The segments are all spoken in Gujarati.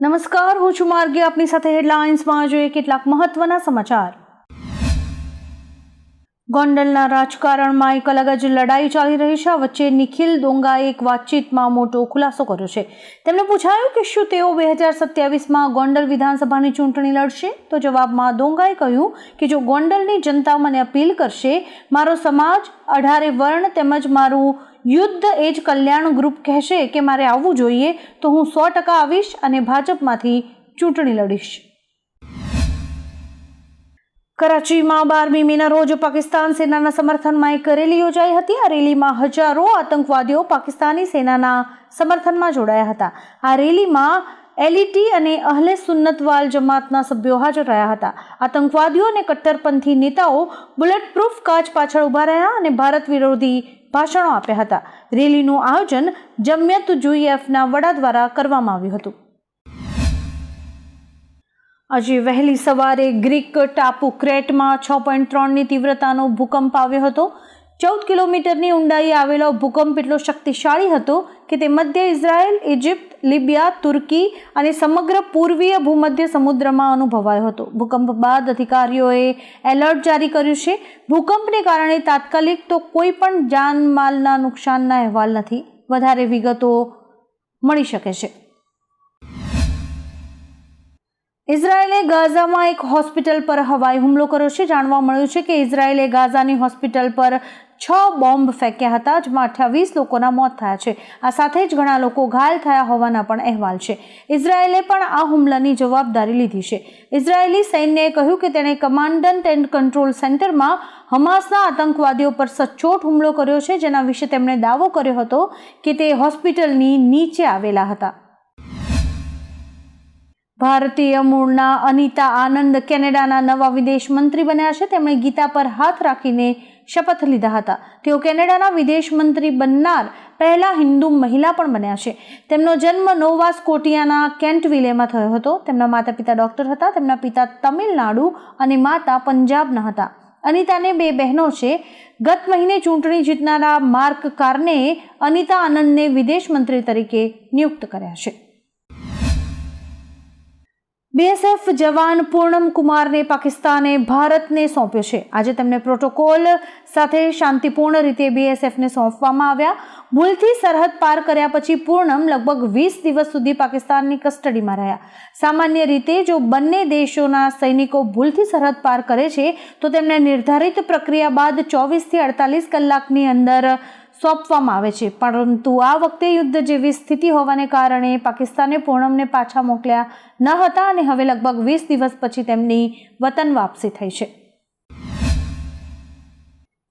નમસ્કાર, હું છું માર્ગી. આપની સાથે હેડલાઇન્સમાં જોઈએ કેટલાક મહત્વના સમાચાર. ગોંડલના રાજકારણમાં એક અલગ જ લડાઈ ચાલી રહી છે. આ વચ્ચે નિખિલ ડોંગાએ એક વાતચીતમાં મોટો ખુલાસો કર્યો છે. તેમને પૂછાયું કે શું તેઓ 2027માં ગોંડલ વિધાનસભાની ચૂંટણી લડશે, તો જવાબમાં ડોંગાએ કહ્યું કે જો ગોંડલની જનતા મને અપીલ કરશે, મારો સમાજ 18 વર્ણ તેમજ મારું યુદ્ધ એજ કલ્યાણ ગ્રુપ કહેશે કે મારે આવવું જોઈએ, તો હું 100% આવીશ અને ભાજપમાંથી ચૂંટણી લડીશ. કરાચીમાં 12મી મેના રોજ પાકિસ્તાન સેનાના સમર્થનમાં એક રેલી યોજાઈ હતી. આ રેલીમાં હજારો આતંકવાદીઓ પાકિસ્તાની સેનાના સમર્થનમાં જોડાયા હતા. આ રેલીમાં એલઈટી અને અહલે સુન્નત વાલ જમાતના સભ્યો હાજર રહ્યા હતા. આતંકવાદીઓ અને કટ્ટરપંથી નેતાઓ બુલેટ પ્રૂફ કાચ પાછળ ઉભા રહ્યા અને ભારત વિરોધી ભાષણો આપ્યા હતા. રેલીનું આયોજન જમિયત યુએફના વડા દ્વારા કરવામાં આવ્યું હતું. આજે વહેલી સવારે ગ્રીક ટાપુ ક્રેટમાં 6.3ની તીવ્રતાનો ભૂકંપ આવ્યો હતો. 14 કિલોમીટરની ઊંડાઈએ આવેલો ભૂકંપ એટલો શક્તિશાળી હતો કે તે મધ્ય ઇઝરાયલ, ઇજિપ્ત, લિબિયા, તુર્કી અને સમગ્ર પૂર્વીય ભૂમધ્ય સમુદ્રમાં અનુભવાયો હતો. ભૂકંપ બાદ અધિકારીઓએ એલર્ટ જારી કર્યું છે. ભૂકંપને કારણે તાત્કાલિક તો કોઈ પણ જાનમાલના નુકસાનના અહેવાલ નથી. વધારે વિગતો મળી શકે છે. ઇઝરાયેલે ગાઝામાં એક હોસ્પિટલ પર હવાઈ હુમલો કર્યો છે. જાણવા મળ્યું છે કે ઇઝરાયેલે ગાઝાની હોસ્પિટલ પર 6 બોમ્બ ફેંક્યા હતા, જેમાં 28 લોકોના મોત થયા છે. આ સાથે જ ઘણા લોકો ઘાયલ થયા હોવાના પણ અહેવાલ છે. ઇઝરાયેલે પણ આ હુમલાની જવાબદારી લીધી છે. ઇઝરાયેલી સૈન્યએ કહ્યું કે તેણે કમાન્ડ એન્ડ કંટ્રોલ સેન્ટરમાં હમાસના આતંકવાદીઓ પર સચોટ હુમલો કર્યો છે, જેના વિશે તેમણે દાવો કર્યો હતો કે તે હોસ્પિટલની નીચે આવેલા હતા. ભારતીય મૂળના અનિતા આનંદ કેનેડાના નવા વિદેશ મંત્રી બન્યા છે. તેમણે ગીતા પર હાથ રાખીને શપથ લીધા હતા. તેઓ કેનેડાના વિદેશ મંત્રી બનનાર પહેલા હિન્દુ મહિલા પણ બન્યા છે. તેમનો જન્મ નોવા સ્કોટિયાના કેન્ટવિલેમાં થયો હતો. તેમના માતા પિતા ડોક્ટર હતા. તેમના પિતા તમિલનાડુ અને માતા પંજાબના હતા. અનિતાને 2 બહેનો છે. ગત મહિને ચૂંટણી જીતનારા માર્ક કાર્નેએ અનિતા આનંદને વિદેશ મંત્રી તરીકે નિયુક્ત કર્યા છે. બીએસએફ જવાન પૂર્ણમ કુમારને પાકિસ્તાને ભારતને સોંપ્યો છે. આજે તેમને પ્રોટોકોલ સાથે શાંતિપૂર્ણ રીતે બીએસએફને સોંપવામાં આવ્યા. ભૂલથી સરહદ પાર કર્યા પછી પૂર્ણમ લગભગ 20 દિવસ સુધી પાકિસ્તાનની કસ્ટડીમાં રહ્યા. સામાન્ય રીતે જો બંને દેશોના સૈનિકો ભૂલથી સરહદ પાર કરે છે તો તેમને નિર્ધારિત પ્રક્રિયા બાદ 24 થી 48 કલાકની અંદર સોંપવામાં આવે છે. પરંતુ આ વખતે યુદ્ધ જેવી સ્થિતિ હોવાને કારણે પાકિસ્તાને પૂર્ણમને પાછા મોકલ્યા ન હતા અને હવે લગભગ 20 દિવસ પછી તેમની વતન વાપસી થઈ છે.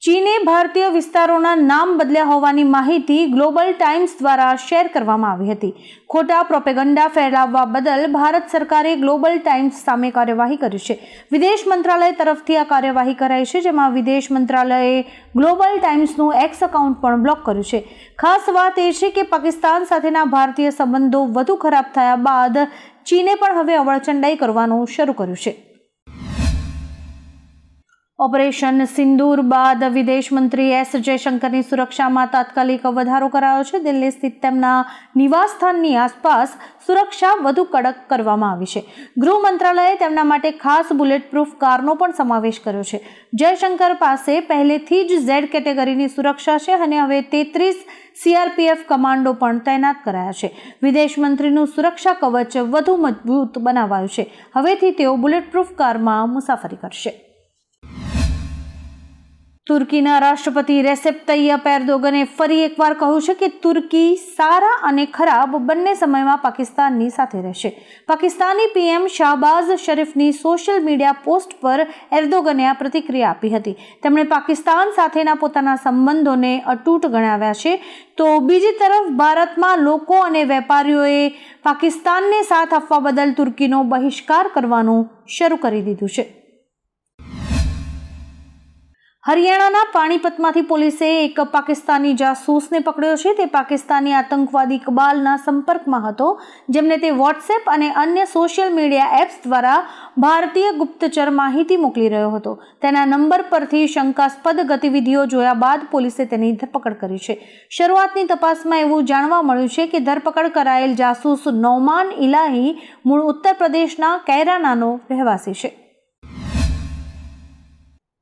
ચીને ભારતીય વિસ્તારોના નામ બદલ્યા હોવાની માહિતી ગ્લોબલ ટાઇમ્સ દ્વારા શેર કરવામાં આવી હતી. ખોટા પ્રોપેગન્ડા ફેલાવવા બદલ ભારત સરકારે ગ્લોબલ ટાઇમ્સ સામે કાર્યવાહી કરી છે. વિદેશ મંત્રાલય તરફથી આ કાર્યવાહી કરાઈ છે, જેમાં વિદેશ મંત્રાલયે ગ્લોબલ ટાઇમ્સનું એક્સ એકાઉન્ટ પણ બ્લોક કર્યું છે. ખાસ વાત એ છે કે પાકિસ્તાન સાથેના ભારતીય સંબંધો વધુ ખરાબ થયા બાદ ચીને પણ હવે અવળચંડાઈ કરવાનું શરૂ કર્યું છે. ઓપરેશન સિંદૂર બાદ વિદેશ મંત્રી એસ જયશંકરની સુરક્ષામાં તાત્કાલિક વધારો કરાયો છે. દિલ્હી સ્થિત તેમના નિવાસસ્થાનની આસપાસ સુરક્ષા વધુ કડક કરવામાં આવી છે. ગૃહ મંત્રાલયે તેમના માટે ખાસ બુલેટ પ્રૂફ કારનો પણ સમાવેશ કર્યો છે. જયશંકર પાસે પહેલેથી જ ઝેડ કેટેગરીની સુરક્ષા છે અને હવે 33 સીઆરપીએફ કમાન્ડો પણ તૈનાત કરાયા છે. વિદેશ મંત્રીનું સુરક્ષા કવચ વધુ મજબૂત બનાવાયું છે. હવેથી તેઓ બુલેટ પ્રૂફ કારમાં મુસાફરી કરશે. તુર્કીના રાષ્ટ્રપતિ રેસેપ તૈયપ એર્દોગને ફરી એકવાર કહ્યું છે કે તુર્કી સારા અને ખરાબ બંને સમયમાં પાકિસ્તાનની સાથે રહેશે. પાકિસ્તાની પીએમ શાહબાઝ શરીફની સોશિયલ મીડિયા પોસ્ટ પર એર્દોગને આ પ્રતિક્રિયા આપી હતી. તેમણે પાકિસ્તાન સાથેના પોતાના સંબંધોને અતૂટ ગણાવ્યા છે, તો બીજી તરફ ભારતમાં લોકો અને વેપારીઓએ પાકિસ્તાનને સાથ આપવા બદલ તુર્કીનો બહિષ્કાર કરવાનું શરૂ કરી દીધું છે. હરિયાણાના પાણીપતમાંથી પોલીસે એક પાકિસ્તાની જાસૂસને પકડ્યો છે. તે પાકિસ્તાની આતંકવાદી ઇકબાલના સંપર્કમાં હતો, જેમને તે વોટ્સએપ અને અન્ય સોશિયલ મીડિયા એપ્સ દ્વારા ભારતીય ગુપ્તચર માહિતી મોકલી રહ્યો હતો. તેના નંબર પરથી શંકાસ્પદ ગતિવિધિઓ જોયા બાદ પોલીસે તેની ધરપકડ કરી છે. શરૂઆતની તપાસમાં એવું જાણવા મળ્યું છે કે ધરપકડ કરાયેલ જાસૂસ નૌમાન ઇલાહી મૂળ ઉત્તર પ્રદેશના કૈરાનાનો રહેવાસી છે.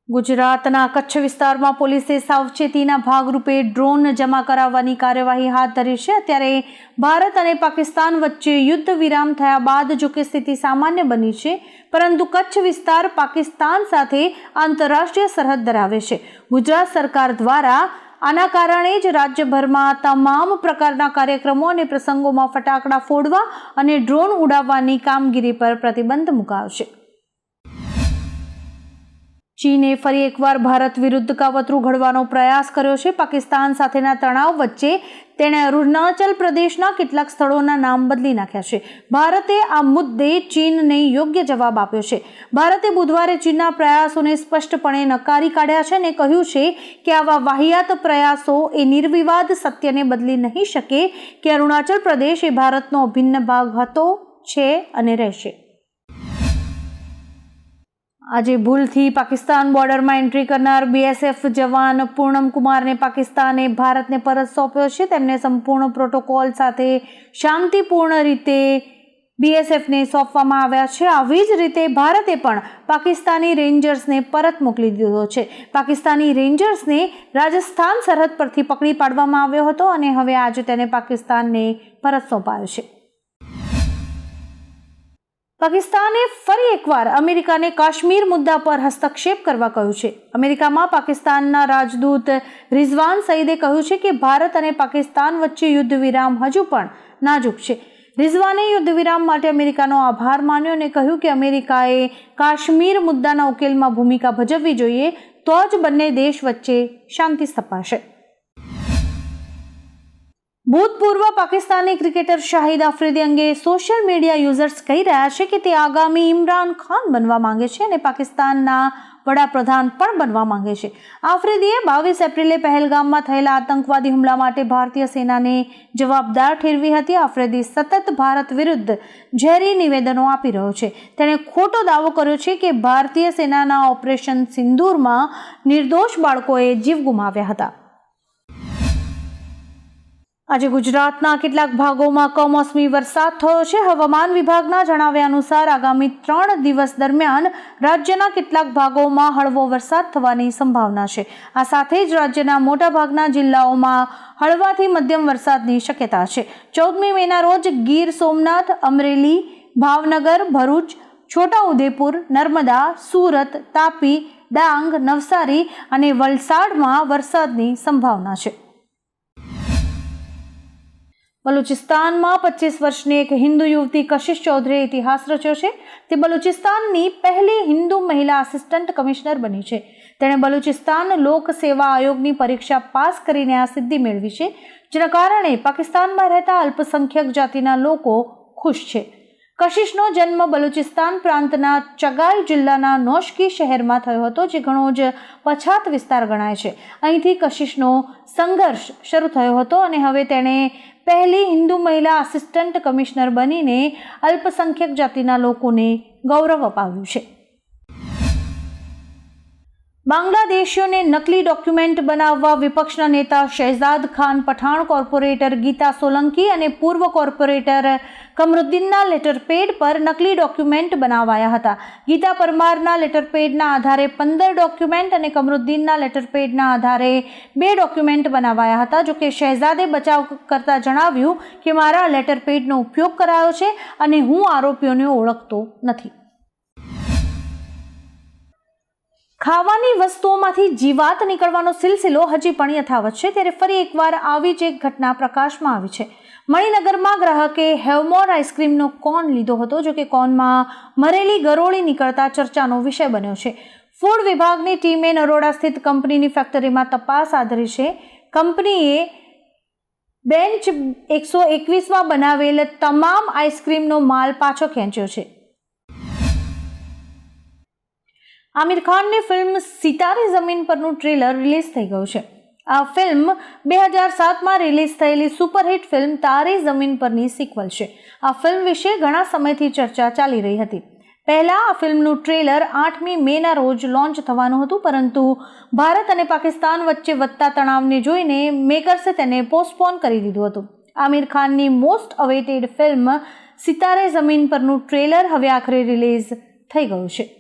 ગુજરાતના કચ્છ વિસ્તારમાં પોલીસે સાવચેતીના ભાગરૂપે ડ્રોન જમા કરાવવાની કાર્યવાહી હાથ ધરી છે. અત્યારે ભારત અને પાકિસ્તાન વચ્ચે યુદ્ધ વિરામ થયા બાદ જોકે સ્થિતિ સામાન્ય બની છે, પરંતુ કચ્છ વિસ્તાર પાકિસ્તાન સાથે આંતરરાષ્ટ્રીય સરહદ ધરાવે છે. ગુજરાત સરકાર દ્વારા આના કારણે જ રાજ્યભરમાં તમામ પ્રકારના કાર્યક્રમો અને પ્રસંગોમાં ફટાકડા ફોડવા અને ડ્રોન ઉડાવવાની કામગીરી પર પ્રતિબંધ મુકાયો છે. ચીને ફરી એકવાર ભારત વિરુદ્ધ કાવતરું ઘડવાનો પ્રયાસ કર્યો છે. પાકિસ્તાન સાથેના તણાવ વચ્ચે તેણે અરુણાચલ પ્રદેશના કેટલાક સ્થળોના નામ બદલી નાખ્યા છે. ભારતે આ મુદ્દે ચીનને યોગ્ય જવાબ આપ્યો છે. ભારતે બુધવારે ચીનના પ્રયાસોને સ્પષ્ટપણે નકારી કાઢ્યા છે અને કહ્યું છે કે આવા વાહિયાત પ્રયાસો એ નિર્વિવાદ સત્યને બદલી નહીં શકે કે અરુણાચલ પ્રદેશ એ ભારતનો અભિન્ન ભાગ હતો, છે અને રહેશે. આજે ભૂલથી પાકિસ્તાન બોર્ડરમાં એન્ટ્રી કરનાર બીએસએફ જવાન પૂનમ કુમારને પાકિસ્તાને ભારતને પરત સોંપ્યો છે. તેમને સંપૂર્ણ પ્રોટોકોલ સાથે શાંતિપૂર્ણ રીતે બીએસએફને સોંપવામાં આવ્યા છે. આવી જ રીતે ભારતે પણ પાકિસ્તાની રેન્જર્સને પરત મોકલી દીધો છે. પાકિસ્તાની રેન્જર્સને રાજસ્થાન સરહદ પરથી પકડી પાડવામાં આવ્યો હતો અને હવે આજે તેને પાકિસ્તાનને પરત સોંપાયો છે. પાકિસ્તાને ફરી એકવાર અમેરિકાને કાશ્મીર મુદ્દા પર હસ્તક્ષેપ કરવા કહ્યું છે. અમેરિકામાં પાકિસ્તાનના રાજદૂત રિઝવાન સઈદે કહ્યું છે કે ભારત અને પાકિસ્તાન વચ્ચે યુદ્ધ વિરામ હજુ પણ નાજુક છે. રિઝવાને યુદ્ધ વિરામ માટે અમેરિકાનો આભાર માન્યો અને કહ્યું કે અમેરિકાએ કાશ્મીર મુદ્દાના ઉકેલમાં ભૂમિકા ભજવવી જોઈએ, તો જ બંને દેશ વચ્ચે શાંતિ સ્થપાશે. ભૂતપૂર્વ પાકિસ્તાની ક્રિકેટર શાહિદ આફ્રિદી અંગે સોશિયલ મીડિયા યુઝર્સ કહી રહ્યા છે કે તે આગામી ઇમરાન ખાન બનવા માંગે છે અને પાકિસ્તાનના વડાપ્રધાન પણ બનવા માંગે છે. આફ્રિદીએ 22 એપ્રિલે પહેલગામમાં થયેલા આતંકવાદી હુમલા માટે ભારતીય સેનાને જવાબદાર ઠેરવી હતી. આફ્રિદી સતત ભારત વિરુદ્ધ ઝેરી નિવેદનો આપી રહ્યો છે. તેણે ખોટો દાવો કર્યો છે કે ભારતીય સેનાના ઓપરેશન સિંદૂરમાં નિર્દોષ બાળકોએ જીવ ગુમાવ્યા હતા. આજે ગુજરાતના કેટલાક ભાગોમાં કમોસમી વરસાદ થયો છે. હવામાન વિભાગના જણાવ્યા અનુસાર આગામી 3 દિવસ દરમિયાન રાજ્યના કેટલાક ભાગોમાં હળવો વરસાદ થવાની સંભાવના છે. આ સાથે જ રાજ્યના મોટાભાગના જિલ્લાઓમાં હળવાથી મધ્યમ વરસાદની શક્યતા છે. 14મી મેના રોજ ગીર સોમનાથ, અમરેલી, ભાવનગર, ભરૂચ, છોટાઉદેપુર, નર્મદા, સુરત, તાપી, ડાંગ, નવસારી અને વલસાડમાં વરસાદની સંભાવના છે. બલુચિસ્તાનમાં 25 વર્ષની એક હિન્દુ યુવતી કશિશ ચૌધરીએ ઇતિહાસ રચ્યો છે. તે બલુચિસ્તાનની પહેલી હિન્દુ મહિલા આસિસ્ટન્ટ કમિશનર બની છે. તેણે બલુચિસ્તાન લોક સેવા આયોગની પરીક્ષા પાસ કરીને આ સિદ્ધિ મેળવી છે, જેના કારણે પાકિસ્તાનમાં રહેતા અલ્પસંખ્યક જાતિના લોકો ખુશ છે. કશિશનો જન્મ બલુચિસ્તાન પ્રાંતના ચગાઈ જિલ્લાના નોશકી શહેરમાં થયો હતો, જે ઘણો જ પછાત વિસ્તાર ગણાય છે. અહીંથી કશિશનો સંઘર્ષ શરૂ થયો હતો અને હવે તેણે પહેલી હિન્દુ મહિલા આસિસ્ટન્ટ કમિશનર બનીને અલ્પસંખ્યક જાતિના લોકોને ગૌરવ અપાવ્યું છે. બાંગ્લાદેશીઓને નકલી ડોક્યુમેન્ટ બનાવવા વિપક્ષના નેતા શહેજાદ ખાન પઠાણ, કોર્પોરેટર ગીતા સોલંકી અને પૂર્વ કોર્પોરેટર કમરુદ્દીનના લેટરપેડ પર નકલી ડોક્યુમેન્ટ બનાવાયા હતા. ગીતા પરમારના લેટરપેડના આધારે 15 ડોક્યુમેન્ટ અને કમરુદ્દીનના લેટરપેડના આધારે 2 ડોક્યુમેન્ટ બનાવાયા હતા. જોકે શહેજાદે બચાવ કરતા જણાવ્યું કે મારા લેટરપેડનો ઉપયોગ કરાયો છે અને હું આરોપીઓને ઓળખતો નથી. ખાવાની વસ્તુઓમાંથી જીવાત નીકળવાનો સિલસિલો હજી પણ યથાવત છે, ત્યારે ફરી એકવાર આવી જ એક ઘટના પ્રકાશમાં આવી છે. મણિનગરમાં ગ્રાહકે હેવમોર આઈસ્ક્રીમનો કોન લીધો હતો, જો કે કોનમાં મરેલી ગરોળી નીકળતા ચર્ચાનો વિષય બન્યો છે. ફૂડ વિભાગની ટીમે નરોડા સ્થિત કંપનીની ફેક્ટરીમાં તપાસ હાથ ધરી છે. કંપનીએ બેન્ચ 121માં બનાવેલ તમામ આઈસ્ક્રીમનો માલ પાછો ખેંચ્યો છે. આમિર ખાનની ફિલ્મ સિતારે ઝમીન પરનું ટ્રેલર રિલીઝ થઈ ગયું છે. આ ફિલ્મ 2007માં રિલીઝ થયેલી સુપરહિટ ફિલ્મ તારે ઝમીન પરની સિક્વલ છે. આ ફિલ્મ વિશે ઘણા સમયથી ચર્ચા ચાલી રહી હતી. પહેલા આ ફિલ્મનું ટ્રેલર 8મી મેના રોજ લોન્ચ થવાનું હતું, પરંતુ ભારત અને પાકિસ્તાન વચ્ચે વધતા તણાવને જોઈને મેકર્સે તેને પોસ્ટપોન કરી દીધું હતું. આમિર ખાનની મોસ્ટ અવેટેડ ફિલ્મ સિતારે ઝમીન પરનું ટ્રેલર હવે આખરે રિલીઝ થઈ ગયું છે.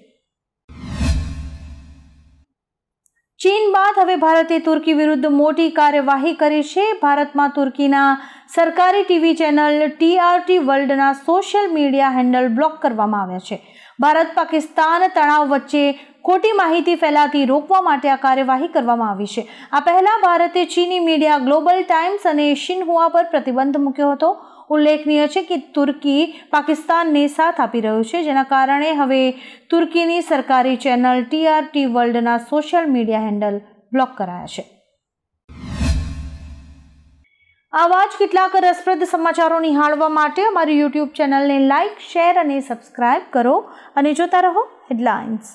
ચીન બાદ હવે ભારતે તુર્કી વિરુદ્ધ મોટી કાર્યવાહી કરી છે. ભારતમાં તુર્કીના સરકારી ટીવી ચેનલ TRT વર્લ્ડના સોશિયલ મીડિયા હેન્ડલ બ્લોક કરવામાં આવ્યા છે. ભારત પાકિસ્તાન તણાવ વચ્ચે ખોટી માહિતી ફેલાતી રોકવા માટે આ કાર્યવાહી કરવામાં આવી છે. આ પહેલા ભારતે ચીની મીડિયા ગ્લોબલ ટાઈમ્સ અને શિન્હુઆ પર પ્રતિબંધ મૂક્યો હતો. ઉલ્લેખનીય છે કે તુર્કી પાકિસ્તાનને સાથ આપી રહ્યું છે, જેના કારણે હવે તુર્કીની સરકારી ચેનલ TRT વર્લ્ડના સોશિયલ મીડિયા હેન્ડલ બ્લોક કરાયા છે. આવા જ કેટલાક રસપ્રદ સમાચારો નિહાળવા માટે અમારી YouTube ચેનલને લાઇક, શેર અને સબસ્ક્રાઇબ કરો અને જોતા રહો હેડલાઇન્સ.